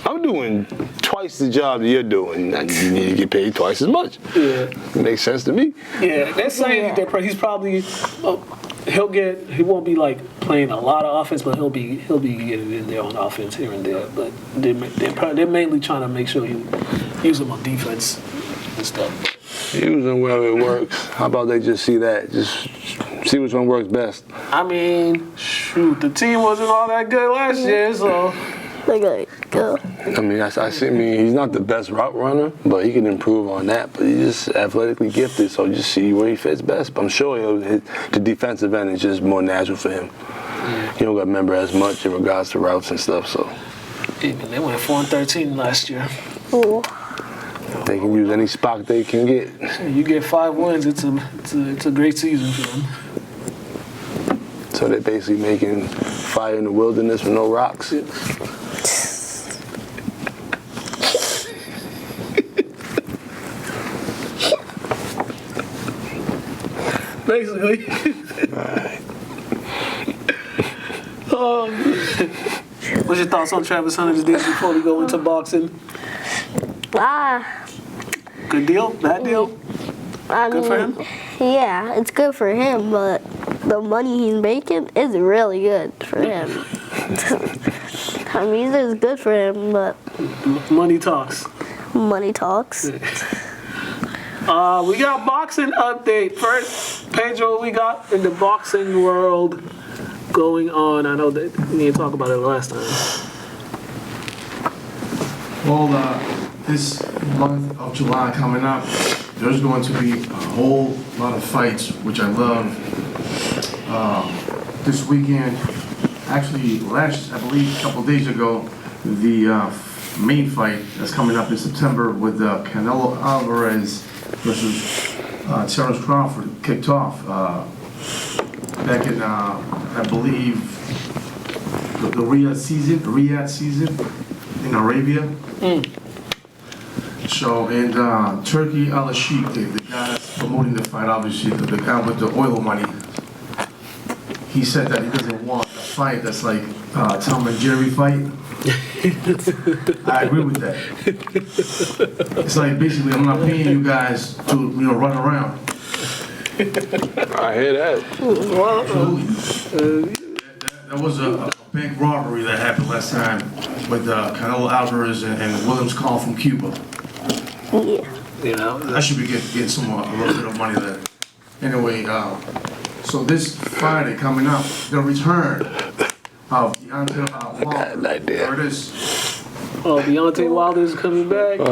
I'm doing twice the job that you're doing. And you need to get paid twice as much. Yeah. Makes sense to me. Yeah, they're saying that he's probably he won't be like playing a lot of offense, but he'll be getting in there on offense here and there. But they're mainly trying to make sure you use him on defense and stuff. Use them wherever it works. How about they just see that? Just see which one works best. I mean, shoot, the team wasn't all that good last year, so. They gotta go. I mean, he's not the best route runner, but he can improve on that. But he's just athletically gifted, so just see where he fits best. But I'm sure the defensive end is just more natural for him. He don't got to remember as much in regards to routes and stuff. So They went 4-13 last year. Ooh. they can use any spot they can get. You get 5 wins, it's a great season for them. So they're basically making fire in the wilderness with no rocks. Basically. Right. What's your thoughts on Travis Hunter's deal before we go into boxing? Good deal? Bad deal? Good for him? Yeah, it's good for him, but the money he's making is really good for him. I mean, it's good for him, but Money talks. money talks. We got boxing update. First, Pedro, we got in the boxing world going on. I know that we didn't talk about it last time. Well, this month of July coming up, there's going to be a whole lot of fights, which I love. This weekend, actually I believe a couple of days ago, the main fight that's coming up in September with Canelo Alvarez versus Terence Crawford kicked off back in, I believe, the Riyadh season in Arabia. So, and Turkey Al-Sheikh, the guy that's promoting the fight, obviously, the guy with the oil money, he said that he doesn't want a fight that's like Tom and Jerry fight. I agree with that. It's like basically I'm not paying you guys to run around. I hear that. Absolutely. That was a bank robbery that happened last time with Canelo Alvarez and Williams Call from Cuba. Yeah. You know, I should be getting a little bit of money there. Anyway, so this Friday coming up, the return of Deontay Wilder. That idea. There it is. Deontay Wilder's coming back. He's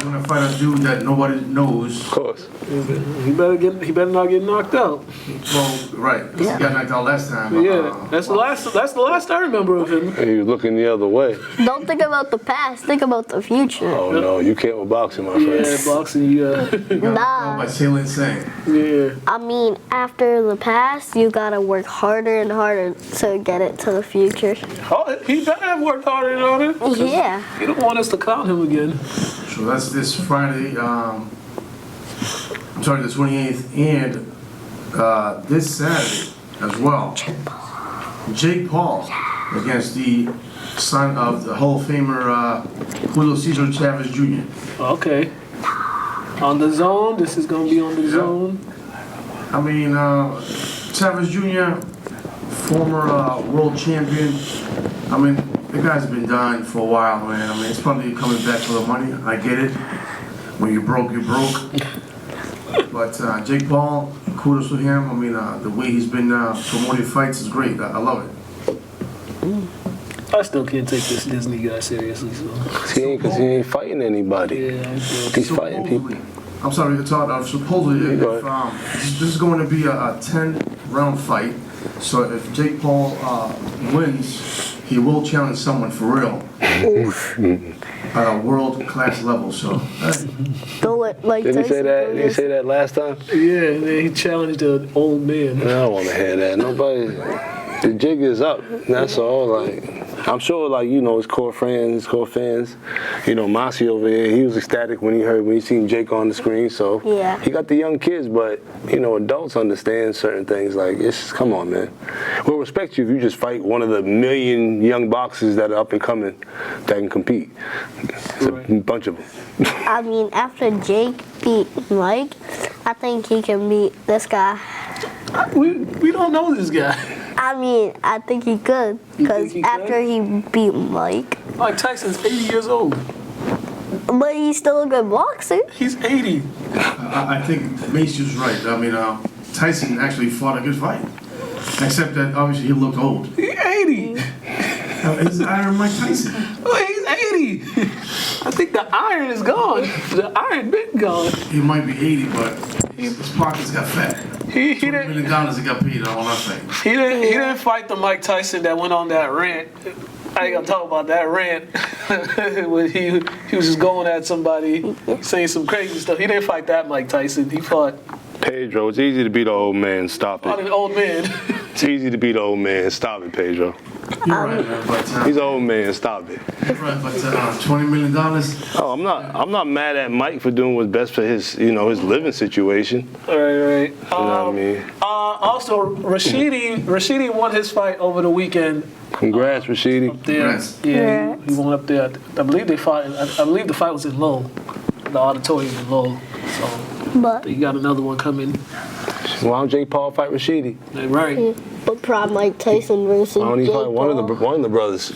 gonna fight a dude that nobody knows. Of course. He better not get knocked out. Well, right. 'Cause he got knocked out last time. Yeah, that's the last I remember of him. He was looking the other way. Don't think about the past, think about the future. Oh no, you can't with boxing, my friend. Yeah, boxing. Yeah, He got knocked out by Taylor Insane. yeah. I mean, after the past, you gotta work harder and harder to get it to the future. He better have worked harder than harder. Yeah. You don't want us to clown him again. So that's this Friday. I'm sorry, the 28th, and this Saturday as well. Jake Paul against the son of the Hall of Famer Julio Cesar Chavez Jr. Okay. On the zone. This is gonna be on the zone. I mean, Chavez Jr., former world champion. I mean, the guy's been done for a while, man. I mean, it's probably coming back for the money. I get it. When you're broke, you're broke. But Jake Paul, kudos to him. I mean, the way he's been promoting fights is great. I love it. I still can't take this Disney guy seriously. So. Because he ain't fighting anybody. Yeah, I feel He's fighting people. I'm sorry, Todd. Supposedly, Go this is going to be a 10-round fight. So if Jake Paul wins, he will challenge someone for real at a world-class level. So. Don't let Mike Did he Tyson say that? do Did he this. say that last time? Yeah, and then he challenged an old man. I don't want to hear that. Nobody. The jig is up. That's all. Like, I'm sure, like, you know, his core fans, you know, Masi over here, he was ecstatic when he seen Jake on the screen. So Yeah. he got the young kids, but you know, adults understand certain things. Like, it's come on, man. We'll respect you if you just fight one of the million young boxers that are up and coming that can compete. It's a bunch of them. I mean, after Jake beat Mike, I think he can beat this guy. We don't know this guy. I mean, I think he could, because he after he beat Mike, Mike Tyson's 80 years old. but he's still a good boxer. He's 80. I think Mace was right. I mean, Tyson actually fought a good fight, except that obviously he looked old. He's 80. It's Iron Mike Tyson. Oh, he's 80. I think the iron is gone. The iron been gone. He might be 80, but his pockets got fat. He $20 didn't. million he got paid on nothing. He didn't fight the Mike Tyson that went on that rant. I ain't gonna talk about that rant when he was just going at somebody, saying some crazy stuff. He didn't fight that Mike Tyson. He fought Pedro, it's easy to beat the old man. Stop an it. old man. It's easy to beat the old man. Stop it, Pedro. You're right, man, but He's an old man. Stop it. right, but $20 million. Oh, I'm not mad at Mike for doing what's best for his, you know, his living situation. Right. You know what I mean? Also, Rashidi won his fight over the weekend. Congrats, Rashidi. Up there. Congrats. Yeah, he won up there. I believe they fought. I believe the fight was in Lowell, the auditorium in Lowell. So But you got another one coming. Why don't Jake Paul fight Rashidi? Right. but Prime Mike Tyson versus Why don't he Jake fight Paul. one of the brothers?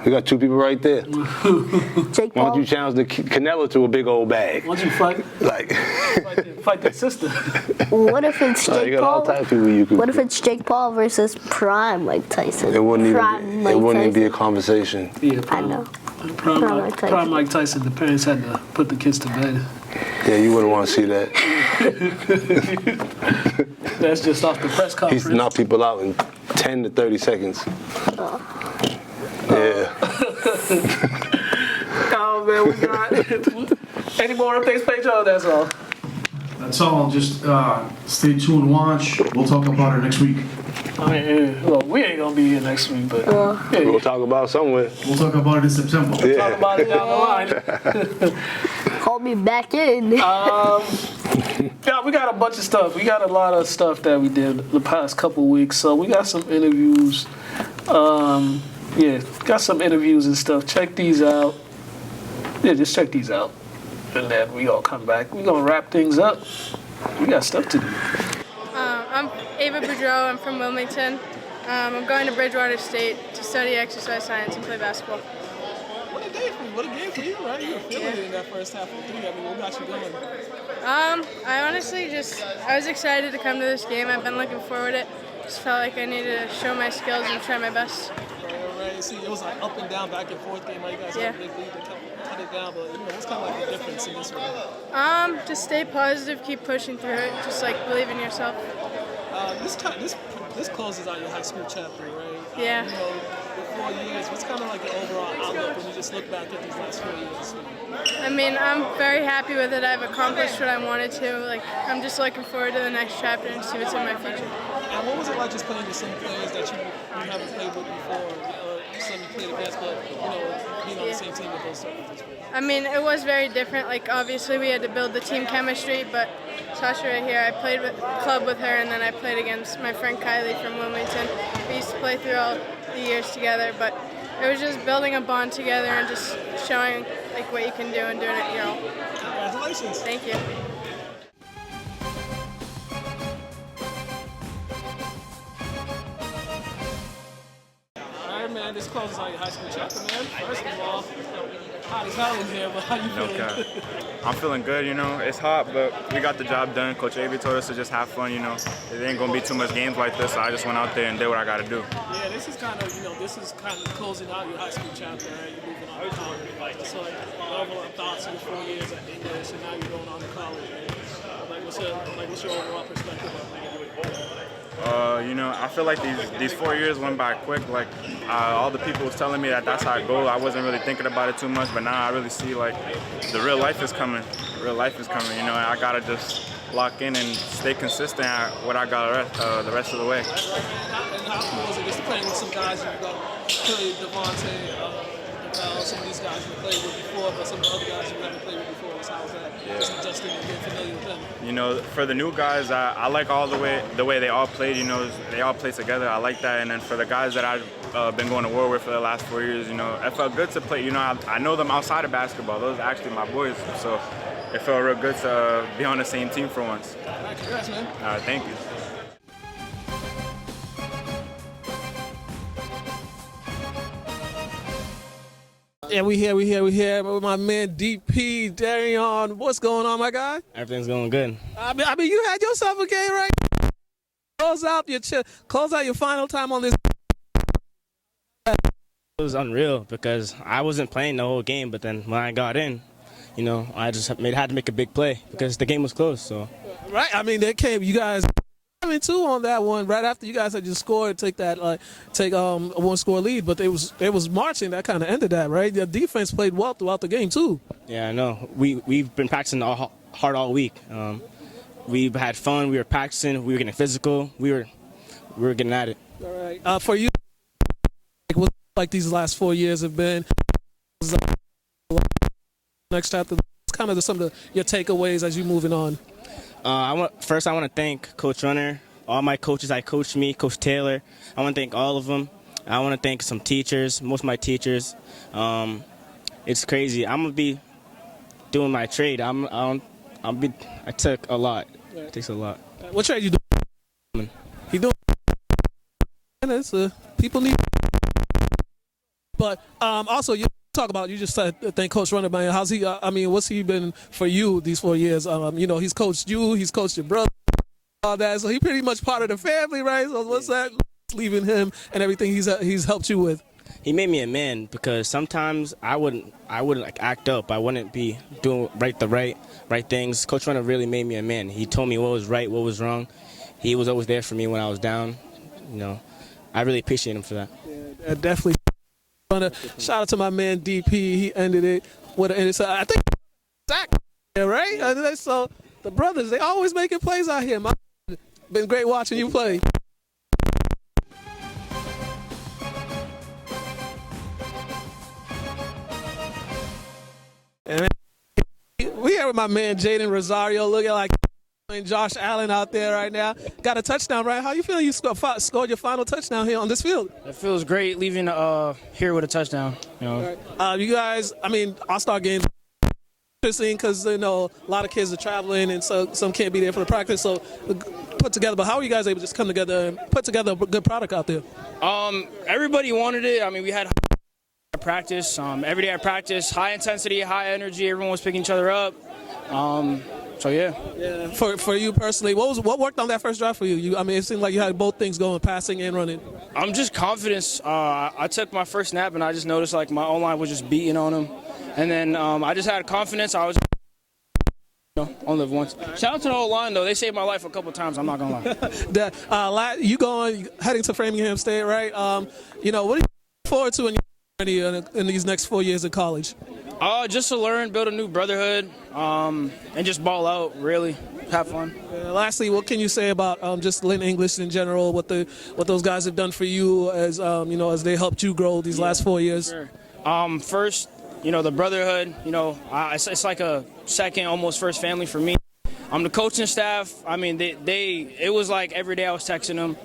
We got two people right there. Jake Why don't Paul. you challenge the Canelo to a big old bag? Why don't you fight Like, that sister? What if it's you Jake got all Paul? types of people you could. What if it's Jake Paul versus Prime Mike Tyson? It wouldn't Prime even. Mike It wouldn't even be a Tyson. conversation. Yeah, I know. Prime Mike Tyson. Mike Tyson. The parents had to put the kids to bed. Yeah, you wouldn't want to see that. That's just off the press conference. He's knocked people out in 10 to 30 seconds. Yeah. Oh man, we got any more updates, Pedro? That's all. That's all. Just stay tuned and watch. We'll talk about it next week. I mean, well, we ain't gonna be here next week, but yeah, We'll talk about it somewhere. We'll talk about it in September. talk Yeah. about it down the line. Call me back in. Yeah, we got a bunch of stuff. We got a lot of stuff that we did the past couple weeks. So we got some interviews. Yeah, got some interviews and stuff. Check these out. Yeah, just check these out. And then we all come back. We're going to wrap things up. We got stuff to do. I'm Ava Boudreau. I'm from Wilmington. I'm going to Bridgewater State to study exercise science and play basketball. What a game for you, right? You were feeling it in that first half of 3. I mean, what got you going? I honestly I was excited to come to this game. I've been looking forward to it. Just felt like I needed to show my skills and try my best. Right. See, it was like up and down, back and forth game. Like you guys had a big lead to cut it down, but what's kind of like the difference in this one? Just stay positive, keep pushing through it. Just like believe in yourself. This closes out your high school chapter, right? Yeah. The 4 years. What's kind of like your overall outlook when you just look back at these last 4 years? I mean, I'm very happy with it. I've accomplished what I wanted to. Like, I'm just looking forward to the next chapter and see what's in my future. And what was it like just playing with some players that you haven't played with before? Some you played against, but being on the same team with those certain I mean, it was very different. Like, obviously, we had to build the team chemistry, but Sasha right here, I played with club with her, and then I played against my friend Kylie from Wilmington. We used to play through all the years together, but it was just building a bond together and just showing like what you can do and doing it your own. Congratulations. Thank you. All right, man, this closes out your high school chapter, man. First of all, hot as hell in here, but how you feeling? Okay. I'm feeling good, you know. It's hot, but we got the job done. Coach Avery told us to just have fun, you know. There ain't gonna be too much games like this, so I just went out there and did what I gotta do. Yeah, this is kind of, closing out your high school chapter, right? You're moving on to college. So, overall thoughts in the 4 years at English, and now you're going on to college. What's your overall perspective on it? You know, I feel like these 4 years went by quick. Like all the people was telling me that that's how it goes. I wasn't really thinking about it too much, but now I really see like the real life is coming. Real life is coming. You know, and I gotta just lock in and stay consistent at what I got the rest of the way. And how cool is it just playing with some guys you've got, Curry, Devontae, some of these guys you've played with before, but some of the other guys you haven't played with before. So how's that? Yeah. Just adjusting and getting familiar with them. You know, for the new guys, I like all the way they all played. You know, they all play together. I like that. And then for the guys that I've been going to war with for the last 4 years, you know, it felt good to play. You know, I know them outside of basketball. Those are actually my boys. So it felt real good to be on the same team for once. All right, congrats, man. Thank you. Yeah, we here with my man DP Darion. What's going on, my guy? Everything's going good. I mean, you had yourself a game, right? Close out your final time on this. It was unreal because I wasn't playing the whole game, but then when I got in, you know, I just had to make a big play because the game was close. So, right. I mean, you guys 7-2 on that one right after you guys had just scored, take a 1-score lead, but it was marching that kind of ended that, right? The defense played well throughout the game too. yeah, I know. We've been practicing hard all week. We've had fun. We were practicing. We were getting physical. We were getting at it. All right. For you, like these last 4 years have been. Next chapter, kind of some of your takeaways as you're moving on. I want to thank Coach Runner, all my coaches that coached me, Coach Taylor. I want to thank all of them. I want to thank some teachers, most of my teachers. It's crazy. I'm gonna be doing my trade. I took a lot. It takes a lot. What trade you doing? He doing. People need. But also you talk about, you just said thank Coach Runner, man. How's he? What's he been for you these 4 years? You know, he's coached you, he's coached your brother, all that. So he pretty much part of the family, right? So what's that? Leaving him and everything he's helped you with. He made me a man because sometimes I wouldn't like act up. I wouldn't be doing the right things. Coach Runner really made me a man. He told me what was right, what was wrong. He was always there for me when I was down. You know, I really appreciate him for that. Yeah, definitely. Shout out to my man DP. He ended it with an so I think Zach, right? So the brothers, they always making plays out here. Been great watching you play. And we here with my man Jaden Rosario, looking like Josh Allen out there right now. Got a touchdown, right? How you feel you scored your final touchdown here on this field? It feels great leaving here with a touchdown. You know, you guys, All-Star games interesting because a lot of kids are traveling and so some can't be there for the practice. So put together. But how are you guys able to just come together and put together a good product out there? everybody wanted it. We had practice every day. I practice high intensity, high energy. Everyone was picking each other up. So yeah. For you personally, what worked on that first drive for you? It seemed like you had both things going, passing and running. I'm just confidence. I took my first snap and I just noticed like my O-line was just beating on him, and then I just had confidence. I was only live once. Shout out to the O-line though. They saved my life a couple times. I'm not gonna lie. You heading to Framingham State, right? What are you looking forward to in these next 4 years of college? Just to learn, build a new brotherhood, and just ball out, really. Have fun. Lastly, what can you say about just Lynn English in general, what those guys have done for you as as they helped you grow these last 4 years? Sure. First, the brotherhood, it's like a second, almost first family for me. The coaching staff, it was like every day I was texting them.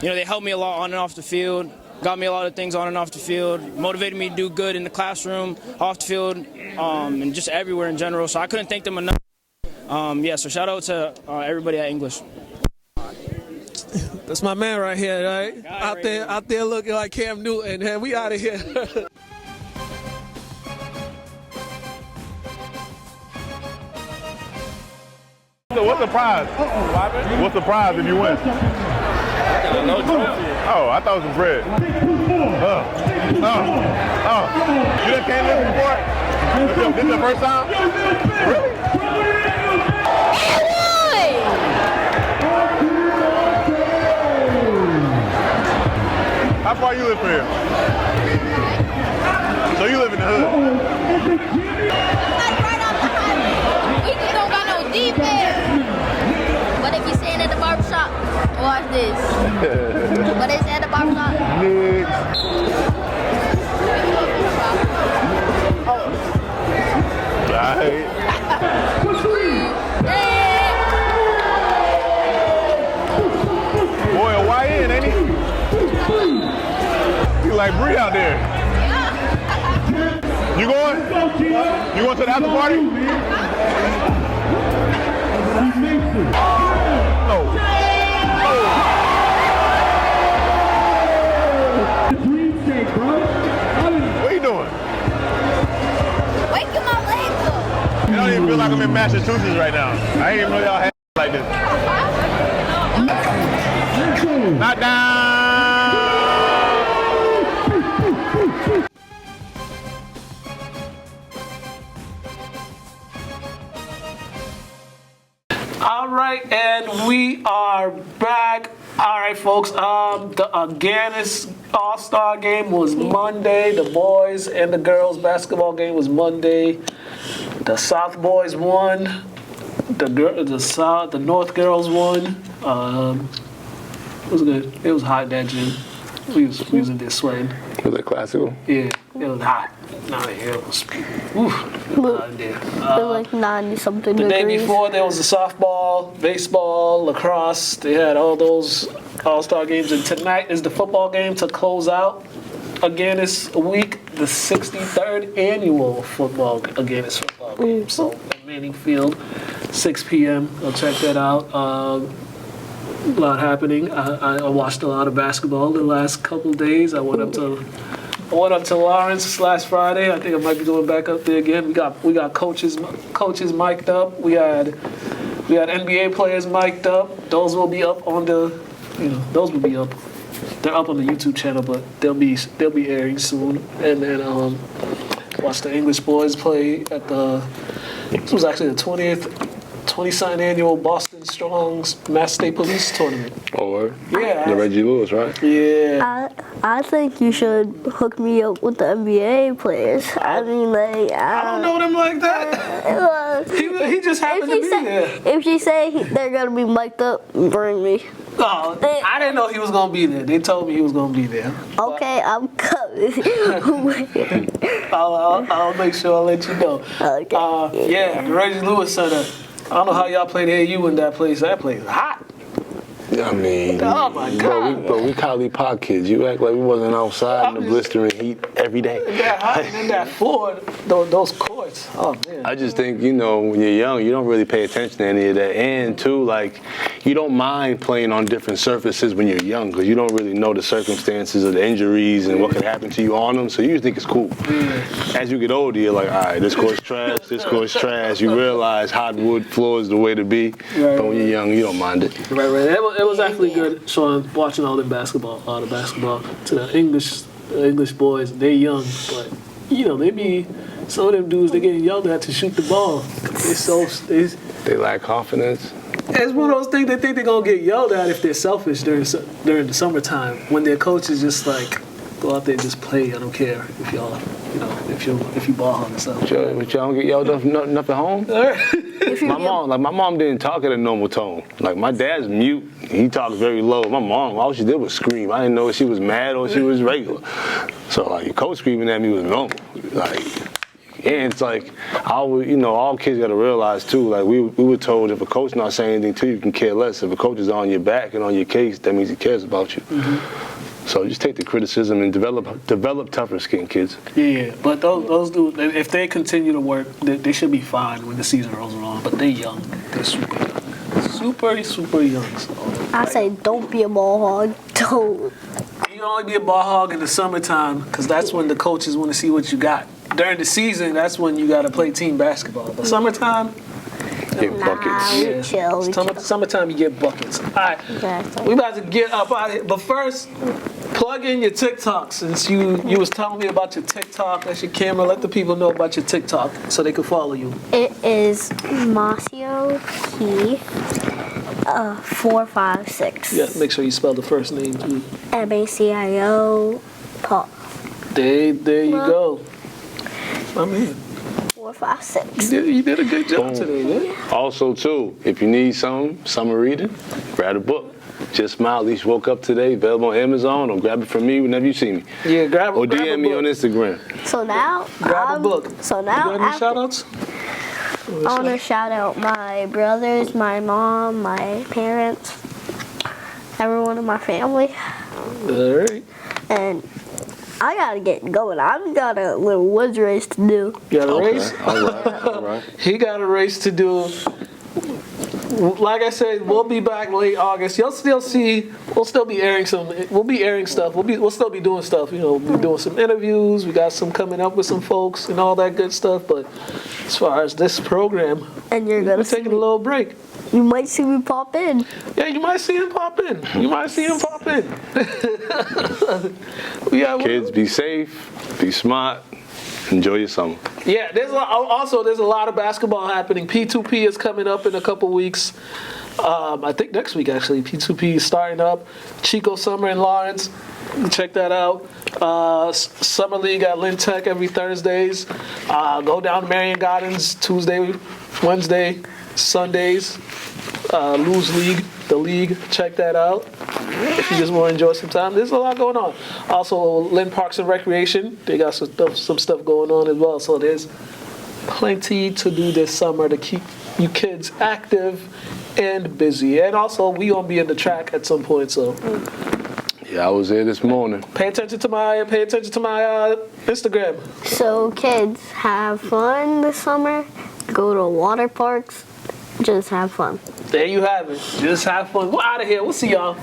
They helped me a lot on and off the field. Got me a lot of things on and off the field, motivated me to do good in the classroom, off the field, and just everywhere in general. So I couldn't thank them enough. So shout out to everybody at English. That's my man right here, right? Out there looking like Cam Newton. And we out of here. So what's the prize? What's the prize if you win? No trophy. Oh, I thought it was bread. You done came in before? This is the first time? Really? How far you live from here? So you live in the hood? That's right off the highway. We just don't got no defense. But if you're staying at the barbershop, watch this. What they say at the barbershop? Right. Boy, a YN, ain't he? You like Bree out there. You going? You going to the after party? No. What are you doing? Waking my legs up. I don't even feel like I'm in Massachusetts right now. I ain't even know y'all had like this. Not down. All right, and we are back. All right, folks. The Agganis All-Star game was Monday. The boys and the girls basketball game was Monday. The South boys won. The North girls won. It was good. It was hot that gym. We was in there sweating. Was it classical? Yeah, it was hot. Nah, it was hot in there. It was like 90-something The degrees. day before, there was the softball, baseball, lacrosse. They had all those all-star games. And tonight is the football game to close out Agganis week, the 63rd annual Agganis football game. So at Manning Field, 6 p.m. Go check that out. A lot happening. I watched a lot of basketball the last couple of days. I went up to Lawrence last Friday. I think I might be going back up there again. We got coaches mic'd up. We had NBA players mic'd up. Those will be up on those will be up. They're up on the YouTube channel, but they'll be airing soon. And then watch the English boys play at this was actually the 20-something annual Boston Strong's Mass State Police Tournament. Or Yeah. the Reggie Lewis, right? Yeah. I think you should hook me up with the NBA players. I mean, like, I don't know them like that. He just happened to be there. If you say they're gonna be mic'd up, bring me. Oh, I didn't know he was gonna be there. They told me he was gonna be there. Okay, I'm coming. I'll make sure I let you know. Okay. Yeah, the Reggie Lewis Center. I don't know how y'all play the AU in that place. That place is hot. I mean, Oh my God. Bro, we Cali Pod kids. You act like we wasn't outside in the blistering heat every day. That hot and then that floor, those courts. Oh man. I just think, when you're young, you don't really pay attention to any of that. And too, like, you don't mind playing on different surfaces when you're young because you don't really know the circumstances of the injuries and what could happen to you on them. So you just think it's cool. As you get older, you're like, all right, this court's trash, this court's trash. You realize hardwood floor is the way to be. Right. But when you're young, you don't mind it. Right. It was actually good, Sean, watching all the basketball to the English boys. They're young, but they be some of them dudes. They getting yelled at to shoot the ball. They lack confidence. It's one of those things they think they're gonna get yelled at if they're selfish during the summertime when their coach is just like, go out there and just play. I don't care if y'all, if you ball hog and stuff. But y'all don't get yelled at nothing at home? My mom didn't talk at a normal tone. Like, my dad's mute. He talks very low. My mom, all she did was scream. I didn't know if she was mad or she was regular. So, like, your coach screaming at me was normal. Like, and it's like, all kids got to realize, too, like, we were told if a coach not saying anything to you, you can care less. If a coach is on your back and on your case, that means he cares about you. Mm-hmm. So just take the criticism and develop tougher skin, kids. Yeah, but those dudes, if they continue to work, they should be fine when the season rolls around. But they're young. They're super young. Super young. So I say don't be a ball hog. Don't. You can only be a ball hog in the summertime because that's when the coaches want to see what you got. During the season, that's when you got to play team basketball. But summertime, Get buckets. We chill. We chill. summertime you get buckets. All right, Exactly. we about to get up out of here. But first, plug in your TikTok since you was telling me about your TikTok. That's your camera. Let the people know about your TikTok so they can follow you. It is Masio Key 456. Yeah, make sure you spell the first name too. MACIO Paul There you go. I mean, 456. you did a good job Boom. today, man. Also, too, if you need some summer reading, grab a book. Just Smile, at least woke up today, available on Amazon, or grab it from me whenever you see me. Yeah, grab Or grab a DM me book. on Instagram. So now, Grab a book. So You now, got any after, shout outs? I want to shout out my brothers, my mom, my parents, everyone in my family, All right. and I gotta get going. I've got a little woods race to do. You got a race? All right. He got a race to do. Like I said, we'll be back late August. You'll still see. We'll still be airing some. We'll be airing stuff. We'll still be doing stuff. You know, we'll be doing some interviews. We got some coming up with some folks and all that good stuff. But as far as this program, And you're we're gonna see taking a me. little break. You might see me pop in. Yeah, you might see him pop in. You might see him pop in. Yeah, Kids, be safe, be smart, enjoy your summer. Yeah, there's a lot of basketball happening. P2P is coming up in a couple weeks. I think next week actually. P2P is starting up. Chico Summer in Lawrence. Check that out. Summer League at Lynn Tech every Thursdays. Go down to Marion Gardens Tuesday, Wednesday, Sundays. Lose League, the league. Check that out. If you just want to enjoy some time, there's a lot going on. Also, Lynn Parks and Recreation, they got some stuff going on as well. So there's plenty to do this summer to keep you kids active and busy. And also, we gonna be in the track at some point. So Yeah, I was there this morning. pay attention to my Instagram. So kids, have fun this summer. Go to water parks. Just have fun. There you have it. Just have fun. We're out of here. We'll see y'all.